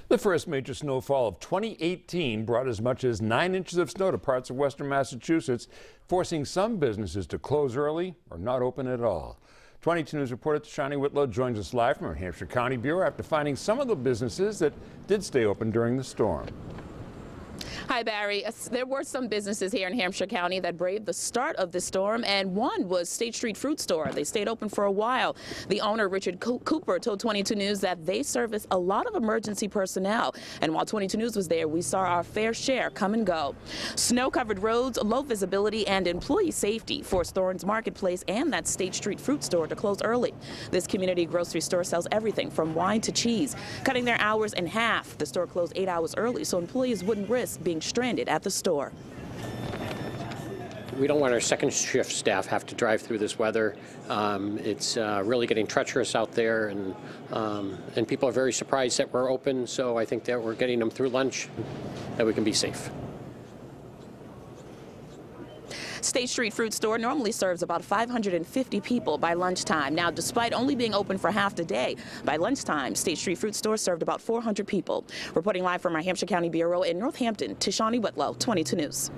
The first major snowfall of 2018 brought as much as 9 inches of snow to parts of western Massachusetts, forcing some businesses to close early or not open at all. 22 News reporter Shani Whitlow joins us live from our Hampshire County Bureau after finding some of the businesses that did stay open during the storm. Hi, Barry. There were some businesses here in Hampshire County that braved the start of the storm, and one was State Street Fruit Store. They stayed open for a while. The owner, Richard Cooper, told 22 News that they service a lot of emergency personnel, and while 22 News was there, we saw our fair share come and go. Snow-covered roads, low visibility, and employee safety forced Thornes Marketplace and that State Street Fruit Store to close early. This community grocery store sells everything from wine to cheese, cutting their hours in half. The store closed 8 hours early so employees wouldn't risk being stranded at the store. We don't want our second shift staff have to drive through this weather. It's really getting treacherous out there, and people are very surprised that we're open, so I think that we're getting them through lunch, that we can be safe. State Street Fruit Store normally serves about 550 people by lunchtime. Now, despite only being open for half the day, by lunchtime, State Street Fruit Store served about 400 people. Reporting live from our Hampshire County Bureau in Northampton, Shani Whitlow, 22 News.